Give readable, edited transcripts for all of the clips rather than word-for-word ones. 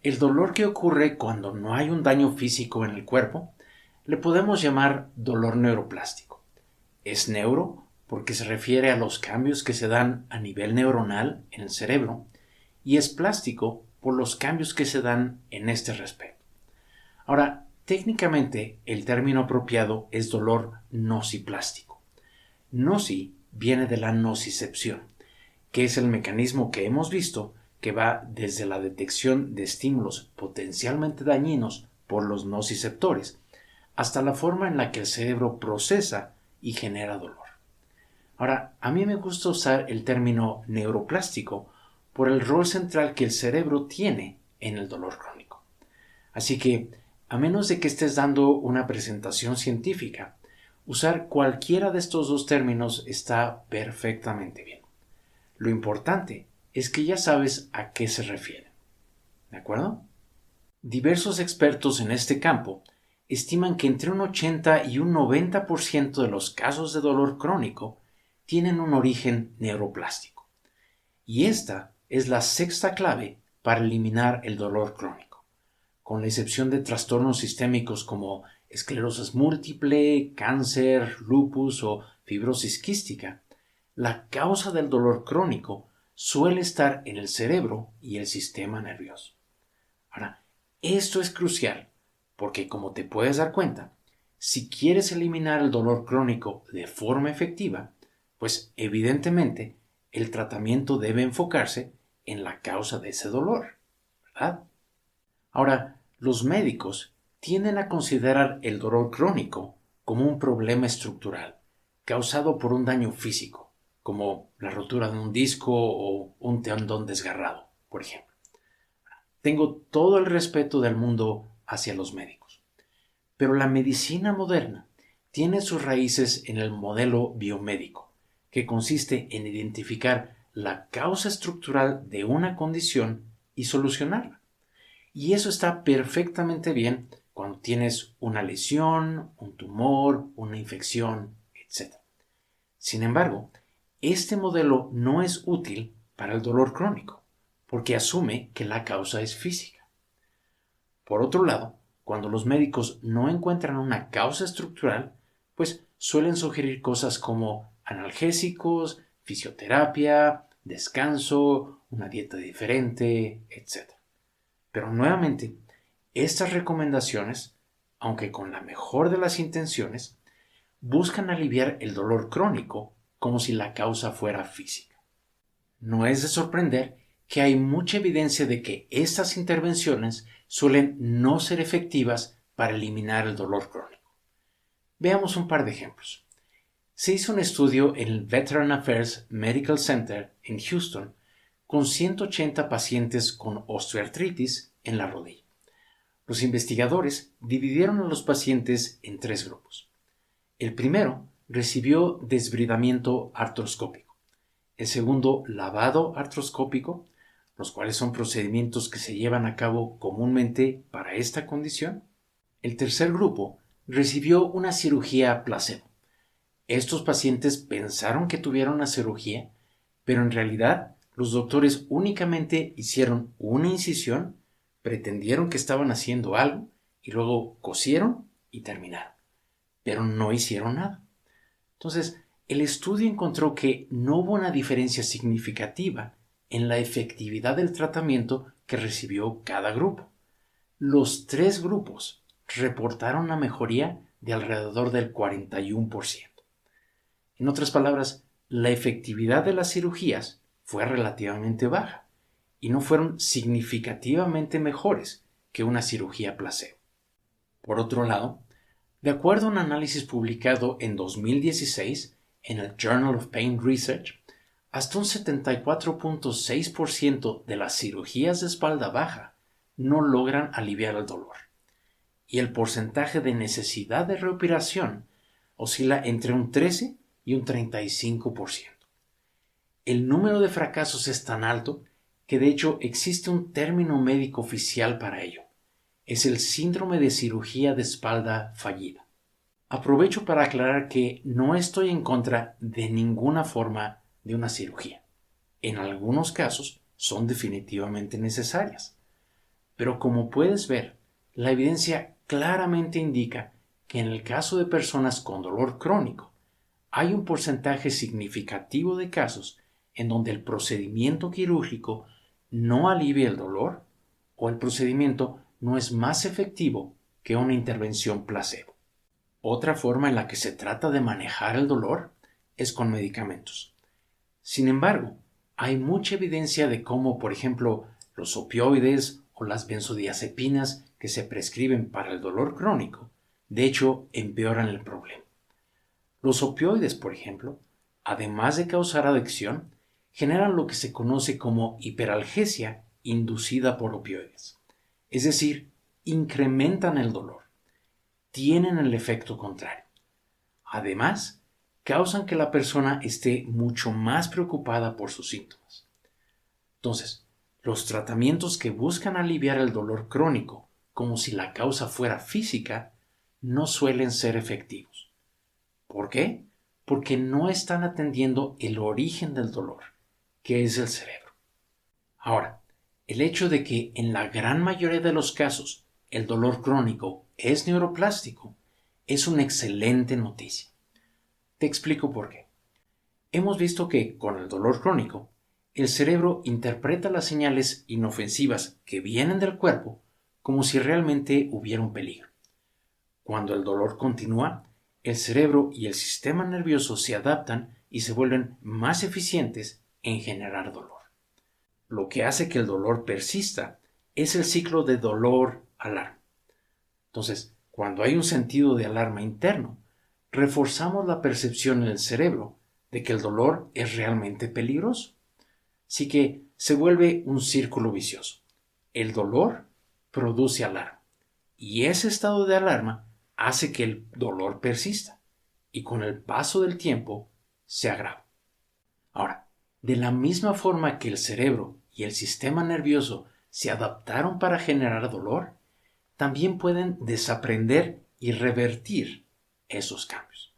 El dolor que ocurre cuando no hay un daño físico en el cuerpo le podemos llamar dolor neuroplástico. Es neuro porque se refiere a los cambios que se dan a nivel neuronal en el cerebro y es plástico por los cambios que se dan en este respecto. Ahora, técnicamente el término apropiado es dolor nociplástico. Noci viene de la nocicepción, que es el mecanismo que hemos visto que va desde la detección de estímulos potencialmente dañinos por los nociceptores hasta la forma en la que el cerebro procesa y genera dolor. Ahora, a mí me gusta usar el término neuroplástico por el rol central que el cerebro tiene en el dolor crónico. Así que, a menos de que estés dando una presentación científica, usar cualquiera de estos dos términos está perfectamente bien. Lo importante es que ya sabes a qué se refieren. ¿De acuerdo? Diversos expertos en este campo estiman que entre un 80 y un 90% de los casos de dolor crónico tienen un origen neuroplástico. Y esta es la sexta clave para eliminar el dolor crónico. Con la excepción de trastornos sistémicos como esclerosis múltiple, cáncer, lupus o fibrosis quística, la causa del dolor crónico suele estar en el cerebro y el sistema nervioso. Ahora, esto es crucial porque, como te puedes dar cuenta, si quieres eliminar el dolor crónico de forma efectiva, pues evidentemente el tratamiento debe enfocarse en la causa de ese dolor, ¿verdad? Ahora, los médicos tienden a considerar el dolor crónico como un problema estructural causado por un daño físico, como la rotura de un disco o un tendón desgarrado, por ejemplo. Tengo todo el respeto del mundo hacia los médicos, pero la medicina moderna tiene sus raíces en el modelo biomédico, que consiste en identificar la causa estructural de una condición y solucionarla. Y eso está perfectamente bien cuando tienes una lesión, un tumor, una infección, etc. Sin embargo, este modelo no es útil para el dolor crónico, porque asume que la causa es física. Por otro lado, cuando los médicos no encuentran una causa estructural, pues suelen sugerir cosas como analgésicos, fisioterapia, descanso, una dieta diferente, etc. Pero nuevamente, estas recomendaciones, aunque con la mejor de las intenciones, buscan aliviar el dolor crónico como si la causa fuera física. No es de sorprender que hay mucha evidencia de que estas intervenciones suelen no ser efectivas para eliminar el dolor crónico. Veamos un par de ejemplos. Se hizo un estudio en el Veteran Affairs Medical Center en Houston con 180 pacientes con osteoartritis en la rodilla. Los investigadores dividieron a los pacientes en tres grupos. El primero recibió desbridamiento artroscópico. El segundo, lavado artroscópico, los cuales son procedimientos que se llevan a cabo comúnmente para esta condición. El tercer grupo recibió una cirugía placebo. Estos pacientes pensaron que tuvieron una cirugía, pero en realidad los doctores únicamente hicieron una incisión, pretendieron que estaban haciendo algo y luego cosieron y terminaron, pero no hicieron nada. Entonces, el estudio encontró que no hubo una diferencia significativa en la efectividad del tratamiento que recibió cada grupo. Los tres grupos reportaron una mejoría de alrededor del 41%. En otras palabras, la efectividad de las cirugías fue relativamente baja y no fueron significativamente mejores que una cirugía placebo. Por otro lado, de acuerdo a un análisis publicado en 2016 en el Journal of Pain Research, hasta un 74.6% de las cirugías de espalda baja no logran aliviar el dolor, y el porcentaje de necesidad de reoperación oscila entre un 13 y un 35%. El número de fracasos es tan alto que de hecho existe un término médico oficial para ello. Es el síndrome de cirugía de espalda fallida. Aprovecho para aclarar que no estoy en contra de ninguna forma de una cirugía. En algunos casos son definitivamente necesarias. Pero como puedes ver, la evidencia claramente indica que en el caso de personas con dolor crónico, hay un porcentaje significativo de casos en donde el procedimiento quirúrgico no alivia el dolor o el procedimiento no es más efectivo que una intervención placebo. Otra forma en la que se trata de manejar el dolor es con medicamentos. Sin embargo, hay mucha evidencia de cómo, por ejemplo, los opioides o las benzodiazepinas que se prescriben para el dolor crónico, de hecho, empeoran el problema. Los opioides, por ejemplo, además de causar adicción, generan lo que se conoce como hiperalgesia inducida por opioides. Es decir, incrementan el dolor. Tienen el efecto contrario. Además, causan que la persona esté mucho más preocupada por sus síntomas. Entonces, los tratamientos que buscan aliviar el dolor crónico, como si la causa fuera física, no suelen ser efectivos. ¿Por qué? Porque no están atendiendo el origen del dolor, que es el cerebro. Ahora, el hecho de que en la gran mayoría de los casos el dolor crónico es neuroplástico es una excelente noticia. Te explico por qué. Hemos visto que con el dolor crónico, el cerebro interpreta las señales inofensivas que vienen del cuerpo como si realmente hubiera un peligro. Cuando el dolor continúa, el cerebro y el sistema nervioso se adaptan y se vuelven más eficientes en generar dolor. Lo que hace que el dolor persista es el ciclo de dolor-alarma. Entonces, cuando hay un sentido de alarma interno, reforzamos la percepción en el cerebro de que el dolor es realmente peligroso. Así que se vuelve un círculo vicioso. El dolor produce alarma y ese estado de alarma hace que el dolor persista y con el paso del tiempo se agrava. Ahora, de la misma forma que el cerebro y el sistema nervioso se adaptaron para generar dolor, también pueden desaprender y revertir esos cambios.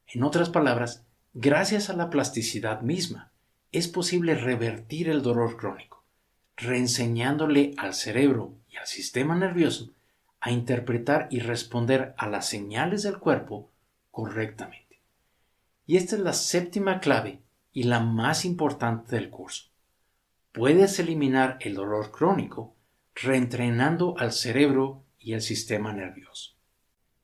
En otras palabras, gracias a la plasticidad misma, es posible revertir el dolor crónico, reenseñándole al cerebro y al sistema nervioso a interpretar y responder a las señales del cuerpo correctamente. Y esta es la séptima clave y la más importante del curso. Puedes eliminar el dolor crónico reentrenando al cerebro y el sistema nervioso.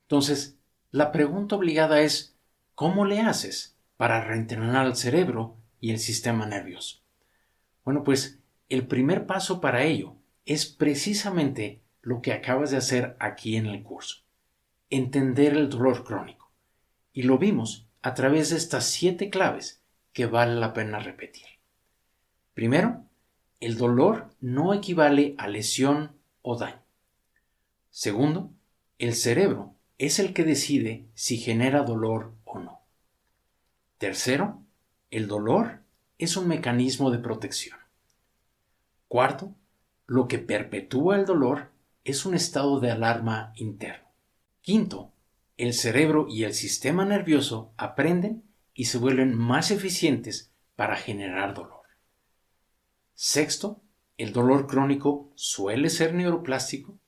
Entonces, la pregunta obligada es, ¿cómo le haces para reentrenar al cerebro y el sistema nervioso? Bueno, pues el primer paso para ello es precisamente lo que acabas de hacer aquí en el curso, entender el dolor crónico. Y lo vimos a través de estas 7 claves que vale la pena repetir. Primero, el dolor no equivale a lesión o daño. Segundo, el cerebro es el que decide si genera dolor o no. Tercero, el dolor es un mecanismo de protección. Cuarto, lo que perpetúa el dolor es un estado de alarma interno. Quinto, el cerebro y el sistema nervioso aprenden y se vuelven más eficientes para generar dolor. Sexto, el dolor crónico suele ser neuroplástico.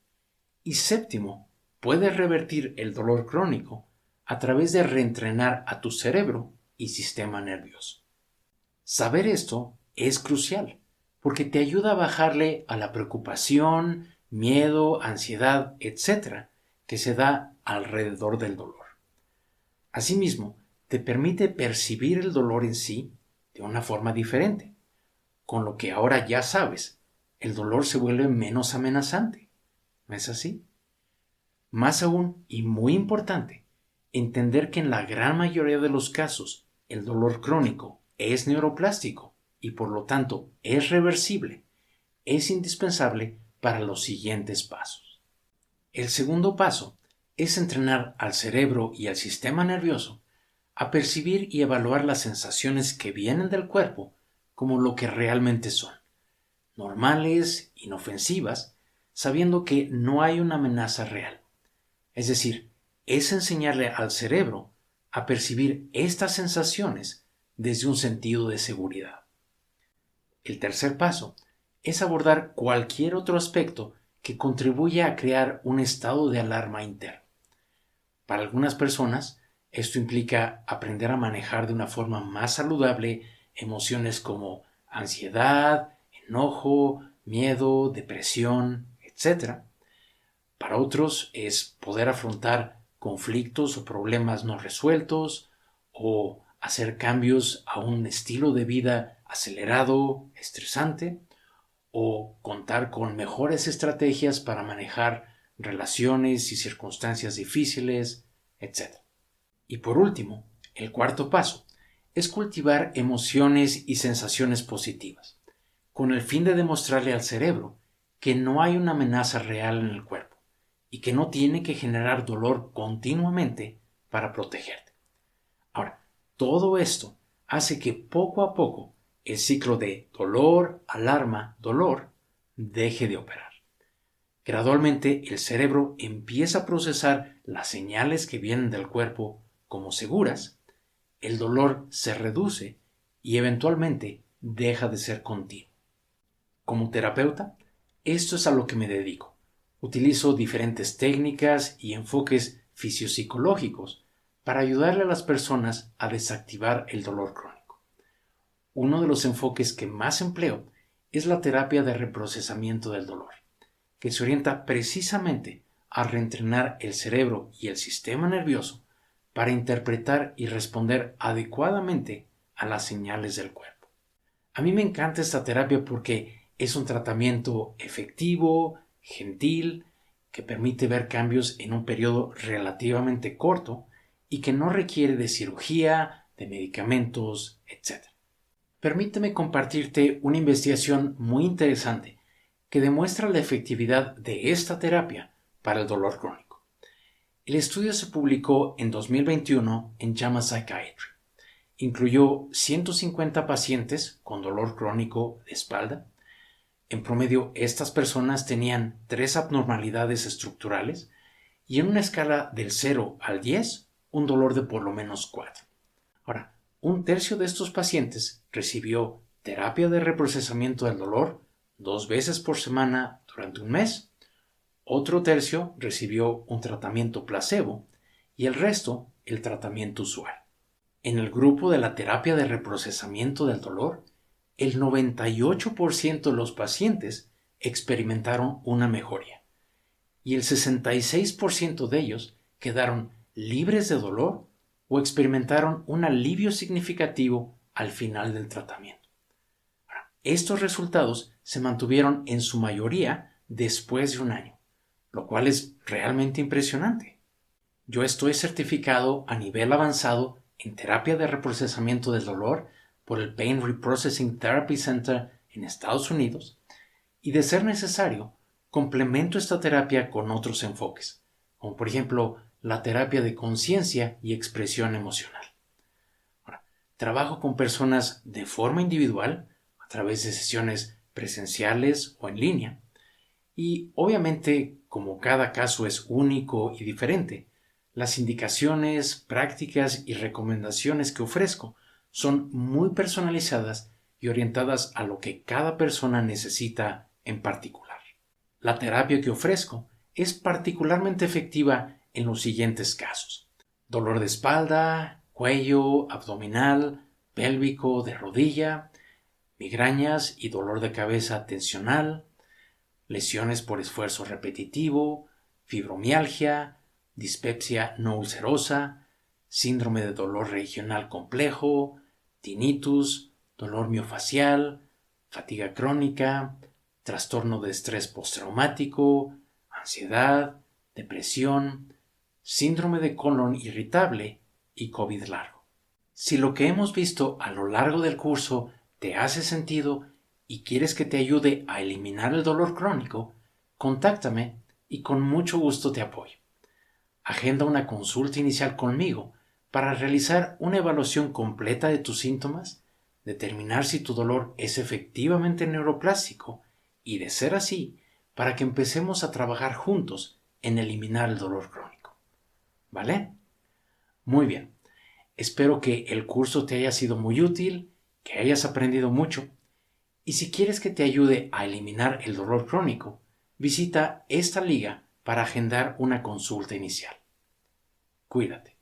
Y séptimo, puedes revertir el dolor crónico a través de reentrenar a tu cerebro y sistema nervioso. Saber esto es crucial porque te ayuda a bajarle a la preocupación, miedo, ansiedad, etc., que se da alrededor del dolor. Asimismo, te permite percibir el dolor en sí de una forma diferente. Con lo que ahora ya sabes, el dolor se vuelve menos amenazante. ¿No es así? Más aún, y muy importante, entender que en la gran mayoría de los casos el dolor crónico es neuroplástico y por lo tanto es reversible, es indispensable para los siguientes pasos. El segundo paso es entrenar al cerebro y al sistema nervioso a percibir y evaluar las sensaciones que vienen del cuerpo como lo que realmente son, normales, inofensivas, sabiendo que no hay una amenaza real. Es decir, es enseñarle al cerebro a percibir estas sensaciones desde un sentido de seguridad. El tercer paso es abordar cualquier otro aspecto que contribuye a crear un estado de alarma interno. Para algunas personas, esto implica aprender a manejar de una forma más saludable emociones como ansiedad, enojo, miedo, depresión, etc. Para otros es poder afrontar conflictos o problemas no resueltos o hacer cambios a un estilo de vida acelerado, estresante, o contar con mejores estrategias para manejar relaciones y circunstancias difíciles, etc. Y por último, el cuarto paso es cultivar emociones y sensaciones positivas, con el fin de demostrarle al cerebro que no hay una amenaza real en el cuerpo y que no tiene que generar dolor continuamente para protegerte. Ahora, todo esto hace que poco a poco el ciclo de dolor, alarma, dolor deje de operar. Gradualmente el cerebro empieza a procesar las señales que vienen del cuerpo como seguras, el dolor se reduce y eventualmente deja de ser continuo. Como terapeuta, esto es a lo que me dedico. Utilizo diferentes técnicas y enfoques fisiopsicológicos para ayudarle a las personas a desactivar el dolor crónico. Uno de los enfoques que más empleo es la terapia de reprocesamiento del dolor, que se orienta precisamente a reentrenar el cerebro y el sistema nervioso para interpretar y responder adecuadamente a las señales del cuerpo. A mí me encanta esta terapia porque es un tratamiento efectivo, gentil, que permite ver cambios en un periodo relativamente corto y que no requiere de cirugía, de medicamentos, etc. Permíteme compartirte una investigación muy interesante que demuestra la efectividad de esta terapia para el dolor crónico. El estudio se publicó en 2021 en JAMA Psychiatry. Incluyó 150 pacientes con dolor crónico de espalda. En promedio, estas personas tenían 3 abnormalidades estructurales y en una escala del 0 al 10, un dolor de por lo menos 4. Ahora, un tercio de estos pacientes recibió terapia de reprocesamiento del dolor 2 veces por semana durante un mes. Otro tercio recibió un tratamiento placebo y el resto el tratamiento usual. En el grupo de la terapia de reprocesamiento del dolor, el 98% de los pacientes experimentaron una mejoría y el 66% de ellos quedaron libres de dolor o experimentaron un alivio significativo al final del tratamiento. Estos resultados se mantuvieron en su mayoría después de un año, lo cual es realmente impresionante. Yo estoy certificado a nivel avanzado en terapia de reprocesamiento del dolor por el Pain Reprocessing Therapy Center en Estados Unidos y, de ser necesario, complemento esta terapia con otros enfoques, como por ejemplo la terapia de conciencia y expresión emocional. Ahora, trabajo con personas de forma individual a través de sesiones presenciales o en línea y obviamente, como cada caso es único y diferente, las indicaciones, prácticas y recomendaciones que ofrezco son muy personalizadas y orientadas a lo que cada persona necesita en particular. La terapia que ofrezco es particularmente efectiva en los siguientes casos: dolor de espalda, cuello, abdominal, pélvico, de rodilla, migrañas y dolor de cabeza tensional, lesiones por esfuerzo repetitivo, fibromialgia, dispepsia no ulcerosa, síndrome de dolor regional complejo, tinnitus, dolor miofacial, fatiga crónica, trastorno de estrés postraumático, ansiedad, depresión, síndrome de colon irritable y COVID largo. Si lo que hemos visto a lo largo del curso te hace sentido y quieres que te ayude a eliminar el dolor crónico, contáctame y con mucho gusto te apoyo. Agenda una consulta inicial conmigo para realizar una evaluación completa de tus síntomas, determinar si tu dolor es efectivamente neuroplástico y, de ser así, para que empecemos a trabajar juntos en eliminar el dolor crónico. ¿Vale? Muy bien. Espero que el curso te haya sido muy útil, que hayas aprendido mucho. Y si quieres que te ayude a eliminar el dolor crónico, Visita esta liga para agendar una consulta inicial. Cuídate.